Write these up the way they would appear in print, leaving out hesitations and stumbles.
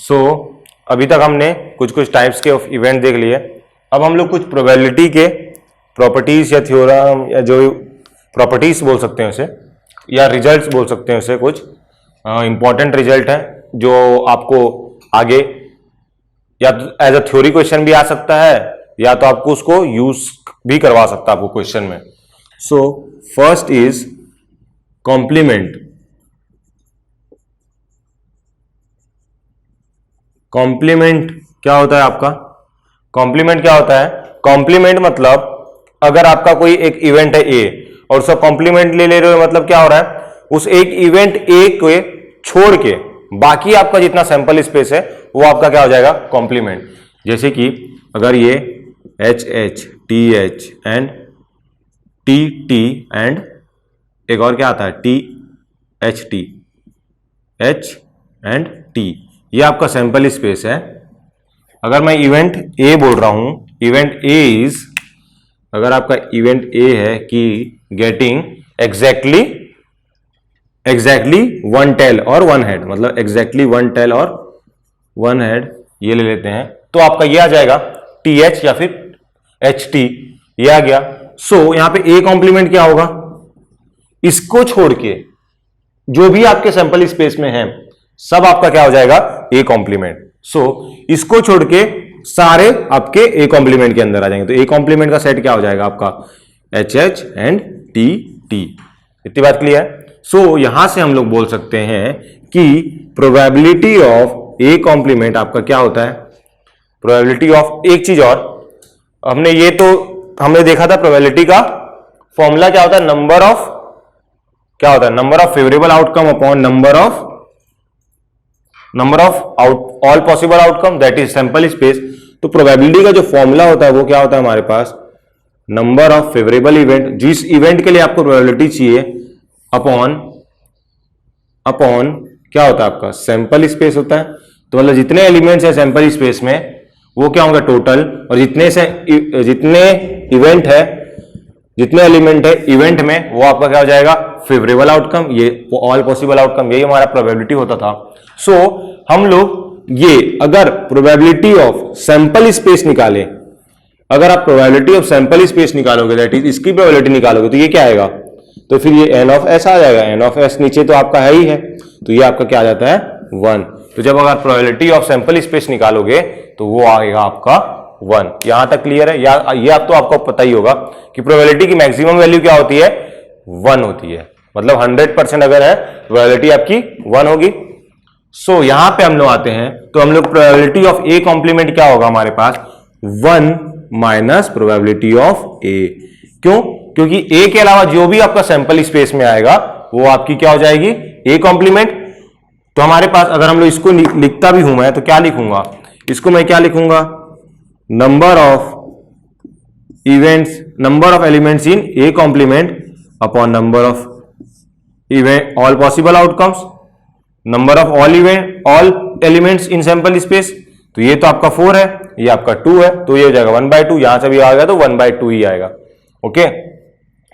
सो अभी तक हमने कुछ कुछ टाइप्स के ऑफ इवेंट देख लिए। अब हम लोग कुछ प्रोबेबिलिटी के प्रॉपर्टीज या थ्योरम या जो प्रॉपर्टीज बोल सकते हैं उसे, या रिजल्ट्स बोल सकते हैं उसे, कुछ इंपॉर्टेंट रिजल्ट है जो आपको आगे या तो एज अ थ्योरी क्वेश्चन भी आ सकता है या तो आपको उसको यूज भी करवा सकता है आपको क्वेश्चन में। So first is complement. Complement क्या होता है आपका? कॉम्प्लीमेंट क्या होता है? कॉम्प्लीमेंट मतलब अगर आपका कोई एक इवेंट है ए और उसका कॉम्प्लीमेंट ले रहे हो, मतलब क्या हो रहा है, उस एक इवेंट ए को छोड़ के बाकी आपका जितना सैंपल स्पेस है वो आपका क्या हो जाएगा? कॉम्प्लीमेंट। जैसे कि अगर ये H H T H and T T and एक और क्या आता है टी एच एंड टी, ये आपका सैंपल स्पेस है। अगर मैं इवेंट ए बोल रहा हूं, इवेंट ए इज, अगर आपका इवेंट ए है कि गेटिंग एग्जैक्टली वन टेल और वन हेड, मतलब एग्जैक्टली वन टेल और वन हेड, ये ले लेते हैं तो आपका ये आ जाएगा टी एच या फिर एच टी, ये आ गया। सो यहां पे ए कॉम्प्लीमेंट क्या होगा? इसको छोड़ के जो भी आपके सैंपल स्पेस में है सब आपका क्या हो जाएगा? ए कॉम्प्लीमेंट। सो इसको छोड़ के सारे आपके ए कॉम्प्लीमेंट के अंदर आ जाएंगे, तो ए कॉम्प्लीमेंट का सेट क्या हो जाएगा आपका? H H and T T. इतनी बात क्लियर है? सो यहां से हम लोग बोल सकते हैं कि प्रोबेबिलिटी ऑफ ए कॉम्प्लीमेंट आपका क्या होता है? प्रोबेबिलिटी ऑफ, एक चीज और, हमने देखा था प्रोबेबिलिटी का फॉर्मूला क्या होता है? Number of favourable outcome upon number of all possible outcome, that is sample space. तो प्रोबेबिलिटी का जो फॉर्मूला होता है वो क्या होता है हमारे पास? नंबर ऑफ फेवरेबल इवेंट, जिस इवेंट के लिए आपको प्रोबेबिलिटी चाहिए, अपॉन क्या होता है आपका? सैंपल स्पेस होता है। तो मतलब जितने एलिमेंट्स है सैंपल स्पेस में वो क्या होंगे? टोटल, और जितने एलिमेंट है इवेंट में वो आपका क्या हो जाएगा? फेवरेबल आउटकम, ये ऑल पॉसिबल आउटकम, यही हमारा प्रोबेबिलिटी होता था। सो हम लोग ये अगर प्रोबेबिलिटी ऑफ सैंपल स्पेस निकालें, अगर आप प्रोबेबिलिटी ऑफ सैंपल स्पेस निकालोगे, दैट इज इसकी प्रोबेबिलिटी निकालोगे, तो ये क्या आएगा? तो फिर ये एन ऑफ एस आ जाएगा। एन ऑफ एस नीचे तो आपका है ही है, तो ये आपका क्या आ जाता है? 1। तो जब अगर प्रोबेबिलिटी ऑफ सैंपल स्पेस निकालोगे तो वो आएगा आपका 1। यहां तक क्लियर है? या ये आप तो आपको पता ही होगा कि प्रोबेबिलिटी की मैक्सिमम वैल्यू क्या होती है? 1 होती है। मतलब 100% अगर है प्रोबेबिलिटी आपकी 1 होगी। सो यहां पे हम लोग आते हैं तो हम लोग प्रोबेबिलिटी ऑफ ए कॉम्प्लीमेंट क्या होगा हमारे पास? 1 माइनस प्रोबेबिलिटी ऑफ ए। क्यों? क्योंकि ए के अलावा जो भी आपका सैंपल स्पेस में आएगा वो आपकी क्या हो जाएगी? A complement. तो हमारे पास अगर हम लोग इसको लिखता भी हूं मैं, तो क्या लिखूंगा इसको? मैं क्या लिखूंगा? Number of elements in A complement upon number of event all possible outcomes, number of all elements in sample space. तो ये तो आपका 4 है, ये आपका 2 है, तो ये हो जाएगा 1/2। यहां से भी आ गया तो 1/2 ही आएगा। ओके,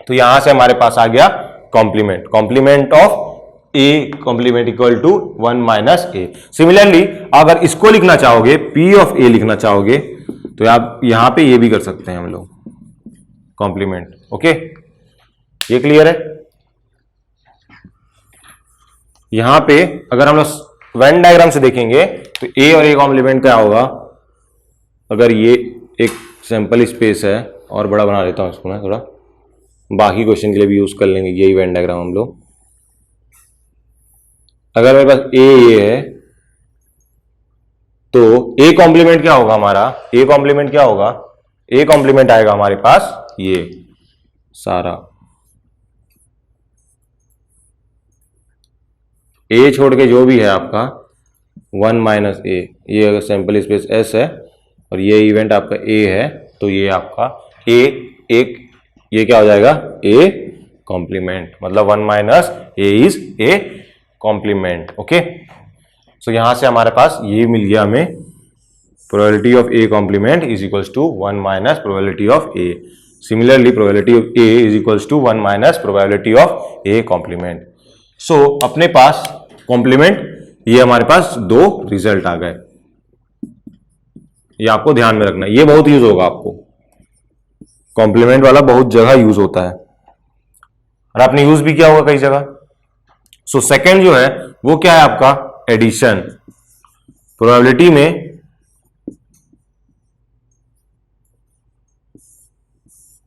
तो यहां से हमारे पास आ गया complement of A complement equal to 1 minus A. Similarly अगर इसको लिखना चाहोगे, पी ऑफ ए लिखना चाहोगे, तो आप यहां पे ये भी कर सकते हैं हम लोग, कॉम्प्लीमेंट। ओके, ये क्लियर है? यहां पे अगर हम लोग वेन डायग्राम से देखेंगे तो ए और ए कॉम्प्लीमेंट क्या होगा? अगर ये एक सैंपल स्पेस है, और बड़ा बना लेता हूं इसको मैं थोड़ा, बाकी क्वेश्चन के लिए भी यूज कर लेंगे यही वेन डायग्राम हम लोग। अगर मेरे पास ए है तो ए कॉम्प्लीमेंट क्या होगा हमारा? ए कॉम्प्लीमेंट क्या होगा? ए कॉम्प्लीमेंट आएगा हमारे पास ये सारा, ए छोड़ के जो भी है आपका 1 माइनस ए। ये अगर सैंपल स्पेस एस है और ये इवेंट आपका ए है, तो ये आपका ये क्या हो जाएगा? ए कॉम्प्लीमेंट, मतलब 1 minus A is A complement. Okay, so यहां से हमारे पास ये मिल गया हमें, probability of A complement is equals to 1 minus probability of A. Similarly probability of A is equals to 1 minus probability of A complement. So अपने पास कॉम्प्लीमेंट, ये हमारे पास 2 रिजल्ट आ गए। ये आपको ध्यान में रखना है, ये बहुत यूज होगा आपको, कॉम्प्लीमेंट वाला बहुत जगह यूज होता है और आपने यूज भी किया होगा कई जगह। सो सेकंड जो है वो क्या है आपका, एडिशन। प्रोबेबिलिटी में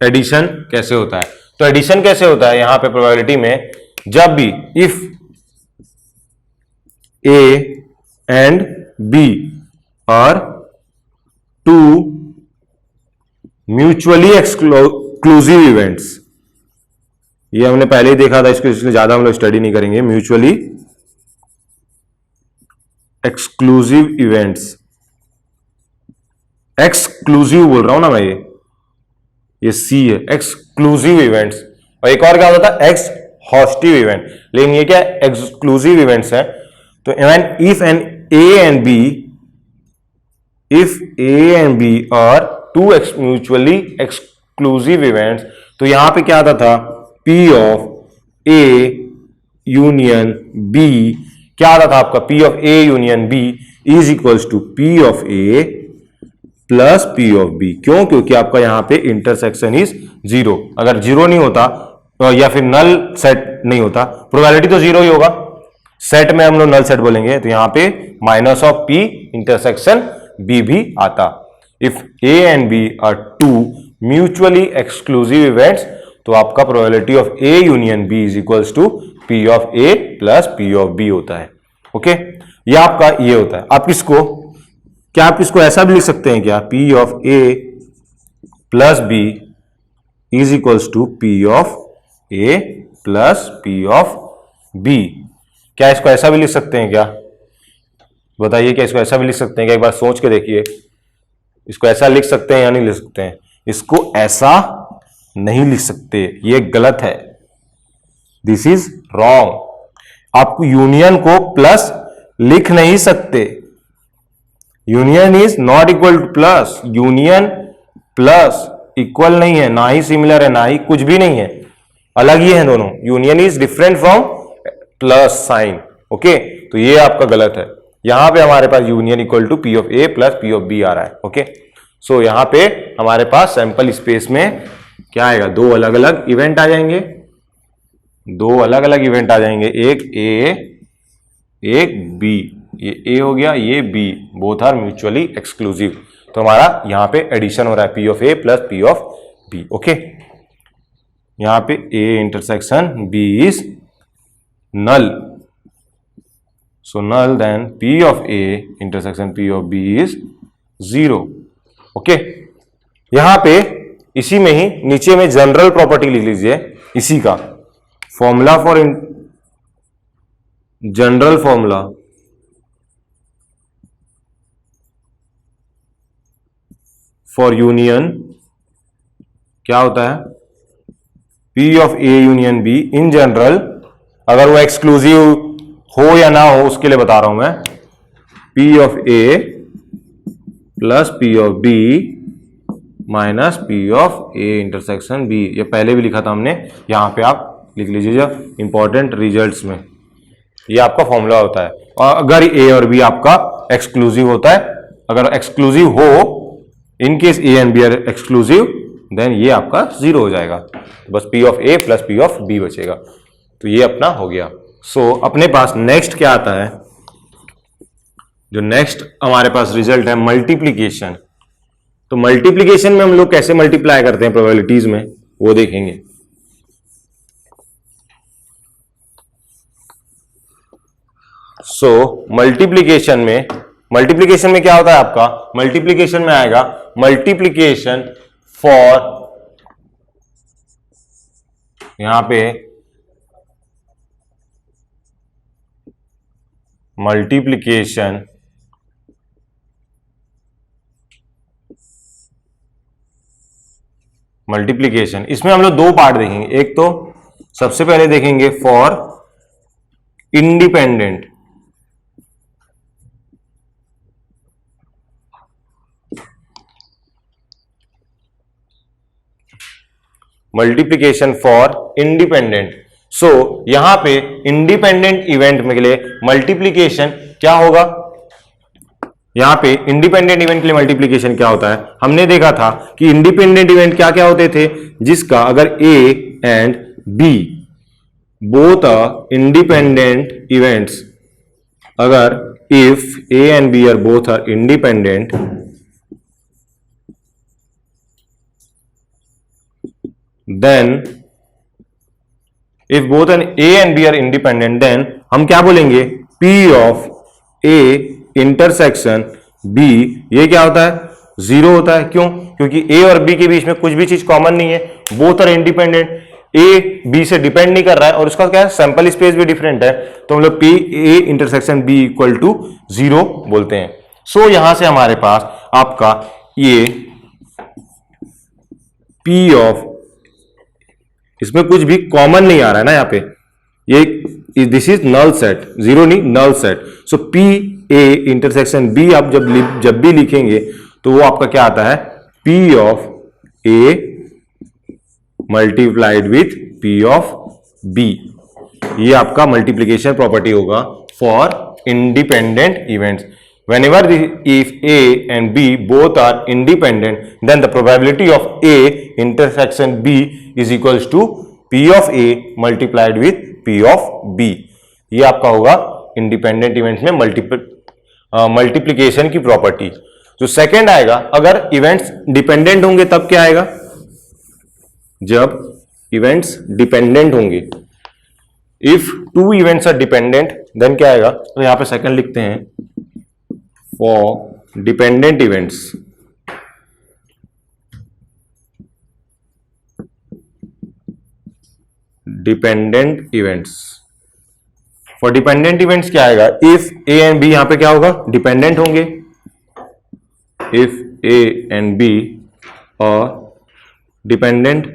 एडिशन कैसे होता है, तो एडिशन कैसे होता है यहां पे प्रोबेबिलिटी में, जब भी if A and B are two mutually exclusive events, ये हमने पहले ही देखा था, इसको इसलिए ज्यादा हम लोग स्टडी नहीं करेंगे। म्यूचुअली एक्सक्लूसिव इवेंट्स, एक्सक्लूसिव बोल रहा हूं ना मैं, ये सी है, एक्सक्लूसिव इवेंट्स। और एक और क्या होता था, एक्स हॉस्टिव इवेंट, लेकिन ये क्या एक्सक्लूसिव इवेंट्स है। तो if an A and B, if A and B are two mutually exclusive events, तो यहां पे क्या आता था, P of A union B, क्या आता था आपका, P of A union B is equals to P of A plus P of B। क्यों, क्योंकि आपका यहां पे इंटरसेक्शन इज जीरो। अगर जीरो नहीं होता या फिर नल सेट नहीं होता, प्रोबेबिलिटी तो जीरो ही होगा, सेट में हम लोग नल सेट बोलेंगे, तो यहां पे minus of P intersection B भी आता। If A and B are two mutually exclusive events, तो आपका probability of A union B is equals to P of A plus P of B होता है। ओके, ये आपका ये होता है। आप इसको क्या, आप इसको ऐसा भी लिख सकते हैं क्या, P of A plus B is equals to P of A plus P of B। क्या इसको ऐसा भी लिख सकते हैं क्या, बताइए, क्या इसको ऐसा भी लिख सकते हैं क्या, एक बार सोच के देखिए, इसको ऐसा लिख सकते हैं या नहीं लिख सकते हैं? इसको ऐसा नहीं लिख सकते, ये गलत है, दिस इज रॉन्ग। आप यूनियन को प्लस लिख नहीं सकते, union is not equal two plus, union plus equal नहीं है, ना ही सिमिलर है, ना ही कुछ भी नहीं है, अलग ही है दोनों। Union is different from plus sign. Okay, तो ये आपका गलत है। यहां पे हमारे पास union equal to P of A plus P of B आ रहा है। ओके, सो यहां पे हमारे पास सैंपल स्पेस में क्या आएगा, दो अलग अलग इवेंट आ जाएंगे, दो अलग अलग इवेंट आ जाएंगे, एक A एक B, ये A हो गया, ये B, both are mutually exclusive. तो हमारा यहां पे एडिशन हो रहा है P of A plus P of B। Okay, यहां पे A intersection B is null, so null then P of A intersection P of B is 0। Okay, यहां पे इसी में ही नीचे में जनरल प्रॉपर्टी लिख लीजिए, इसी का formula for general formula for union क्या होता है, P of A union B in general, अगर वो एक्सक्लूसिव हो या ना हो उसके लिए बता रहा हूं मैं, P of A plus P of B minus P of A intersection B। ये पहले भी लिखा था हमने, यहां पे आप लिख लीजिए इंपॉर्टेंट रिजल्ट्स में, ये आपका फॉर्मूला होता है। और अगर A और B आपका एक्सक्लूसिव होता है, अगर एक्सक्लूसिव हो, in case A and B are exclusive, then ये आपका जीरो हो जाएगा, तो बस P of A plus P of B बचेगा। तो ये अपना हो गया। सो अपने पास नेक्स्ट क्या आता है, जो नेक्स्ट हमारे पास रिजल्ट है मल्टीप्लीकेशन। तो मल्टीप्लीकेशन में हम लोग कैसे मल्टीप्लाई करते हैं प्रोबेबिलिटीज में, वो देखेंगे। सो मल्टीप्लीकेशन में क्या होता है आपका, मल्टीप्लीकेशन में आएगा मल्टीप्लीकेशन फॉर, यहां पे मल्टीप्लीकेशन इसमें हम लोग दो पार्ट देखेंगे। एक तो सबसे पहले देखेंगे for independent, multiplication for independent. So यहां पे इंडिपेंडेंट इवेंट में के लिए मल्टीप्लीकेशन क्या होगा, यहाँ पे इंडिपेंडेंट इवेंट के लिए मल्टीप्लीकेशन क्या होता है, हमने देखा था कि इंडिपेंडेंट इवेंट क्या क्या होते थे, जिसका अगर A and B both are independent events, अगर if A and B are both are independent, then if both and A and B are independent, then हम क्या बोलेंगे, P of A intersection B, ये क्या होता है, जीरो होता है। क्यों? क्योंकि A और B के बीच में कुछ भी चीज कॉमन नहीं है, both are independent, A B से डिपेंड नहीं कर रहा है और उसका क्या है, सैंपल स्पेस भी डिफरेंट है, तो हम लोग P A intersection B equal to zero बोलते हैं। सो यहां से हमारे पास आपका ये P ऑफ, इसमें कुछ भी कॉमन नहीं आ रहा है ना यहाँ पे, ये this is null set, zero नहीं null set. So P A intersection B आप जब भी लिखेंगे तो वो आपका क्या आता है, P of A multiplied with P of B, ये आपका मल्टीप्लीकेशन प्रॉपर्टी होगा for independent events. Whenever if A and B both are independent, then the probability of A intersection B is equals to P of A multiplied with P of B। ये आपका होगा independent events में multiplication की property. जो second आएगा, अगर events dependent होंगे तब क्या आएगा, जब इवेंट्स डिपेंडेंट होंगे, if two events are dependent then क्या आएगा, तो यहां पे सेकंड लिखते हैं, for dependent events, dependent events, for dependent events क्या आएगा, इफ ए एंड बी, यहां पे क्या होगा, डिपेंडेंट होंगे, इफ ए एंड बी और डिपेंडेंट,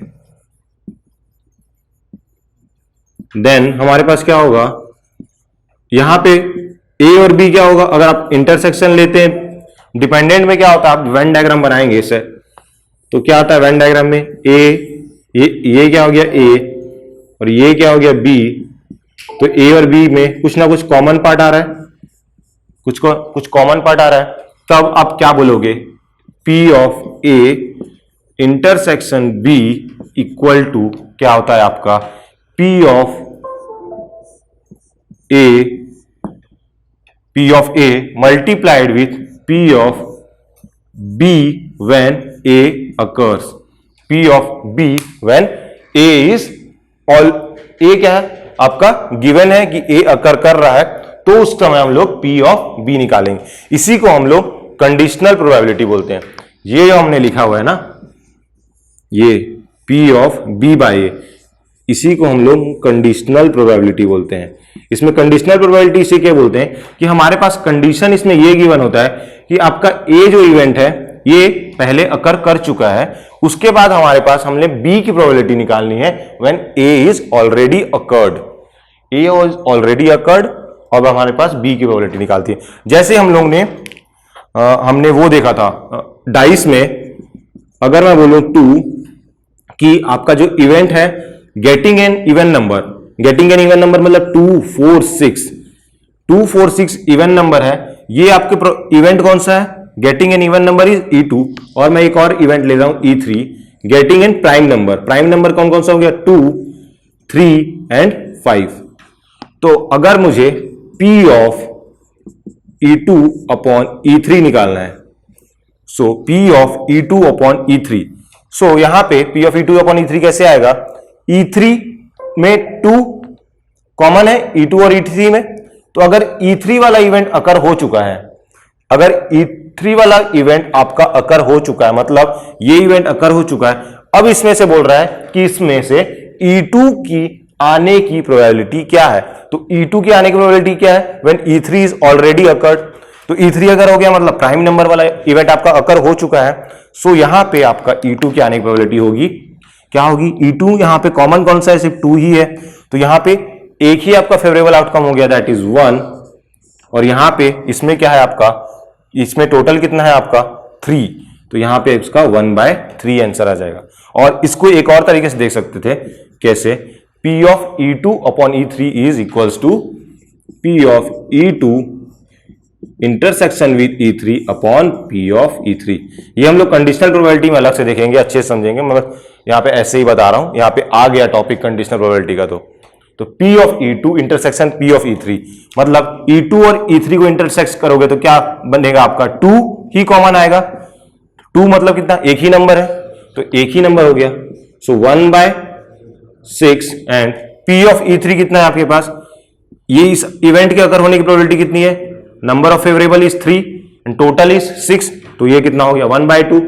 देन हमारे पास क्या होगा, यहां पे ए और बी क्या होगा, अगर आप इंटरसेक्शन लेते हैं डिपेंडेंट में क्या होता है, आप वेन डायग्राम बनाएंगे इससे, तो क्या आता है वेन डायग्राम में, ए ये क्या हो गया ए और ये क्या हो गया बी, तो ए और बी में कुछ ना कुछ कॉमन पार्ट आ रहा है, कुछ कॉमन पार्ट आ रहा है, तब आप क्या बोलोगे, P of A intersection B equal to क्या होता है आपका, P of A multiplied with P of B when A occurs, P of B when A is all, A क्या है आपका, गिवन है कि A अकर कर रहा है, तो उस समय हम लोग P of B निकालेंगे। इसी को हम लोग कंडीशनल प्रोबेबिलिटी बोलते हैं। ये जो हमने लिखा हुआ है ना, ये P of B by A, इसी को हम लोग कंडीशनल प्रोबेबिलिटी बोलते हैं। इसमें कंडीशनल प्रोबेबिलिटी इसे क्या बोलते हैं कि हमारे पास कंडीशन इसमें ये गिवन होता है कि आपका ए जो इवेंट है ये पहले अकर कर चुका है, उसके बाद हमारे पास हमने बी की प्रोबेबिलिटी निकालनी है when A is already occurred, A is already occurred, और हमारे पास बी की प्रोबेबिलिटी निकालती है। जैसे हम लोग ने हमने वो देखा था डाइस में, अगर मैं बोलूं 2 कि आपका जो इवेंट है getting an even number, getting an even number मतलब 246 इवन नंबर है, ये आपके इवेंट कौन सा है, getting an even number is E2, और मैं एक और इवेंट ले रहा हूं E3, getting an prime number, prime number कौन कौन सा हो गया, 2, 3 एंड 5। तो अगर मुझे P of E2 upon E3 निकालना है, सो P of E2 upon E3, सो यहां पे P of E2 upon E3 कैसे आएगा, E3 में 2 कॉमन है, E2 और E3 में, तो अगर E3 वाला इवेंट अकर हो चुका है, अगर E3 वाला इवेंट आपका अकर हो चुका है, मतलब ये इवेंट अकर हो चुका है, अब इसमें से बोल रहा है कि इसमें से E2 की आने की प्रोबेबिलिटी क्या है, तो E2 की आने की प्रोबेबिलिटी क्या है, when E3 is already occurred, तो E3 अगर हो गया मतलब प्राइम नंबर वाला इवेंट आपका अकर हो चुका है, सो यहां पे आपका E2 की आने की प्रोबेबिलिटी होगी, क्या होगी, E2 यहां पे कॉमन कौन सा है, सिर्फ 2 ही है, तो यहां पे एक ही आपका फेवरेबल आउटकम हो गया, दैट इज 1, और यहां पे इसमें क्या है आपका, इसमें टोटल कितना है आपका 3, तो यहां पे इसका 1/3 आंसर आ जाएगा। और इसको एक और तरीके से देख सकते थे, कैसे, P of E2 upon E3 is equals to P of E2 intersection with E3 upon P of E3। ये हम लोग कंडीशनल प्रोबेबिलिटी में अलग से देखेंगे, अच्छे से समझेंगे, मगर यहाँ पे ऐसे ही बता रहा हूं, यहाँ पे आ गया टॉपिक कंडीशनल प्रोबेबिलिटी का। तो P of E2 intersection P of E3, मतलब E2 और E3 को इंटरसेक्ट करोगे तो क्या बनेगा आपका 2 ही कॉमन आएगा। 2 मतलब कितना, एक ही नंबर है, तो एक ही नंबर हो गया। सो 1/6 एंड P ऑफ E3 कितना है आपके पास, ये इस इवेंट के अगर होने की प्रोबेबिलिटी कितनी है, number of favourable is 3 and total is 6, तो ये कितना हो गया 1/2,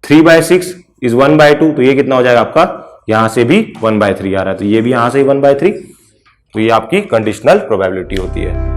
3/6 इज 1/2, तो ये कितना हो जाएगा आपका, यहां से भी 1/3 आ रहा है, तो ये भी यहां से ही 1/3, तो ये आपकी कंडीशनल प्रोबेबिलिटी होती है।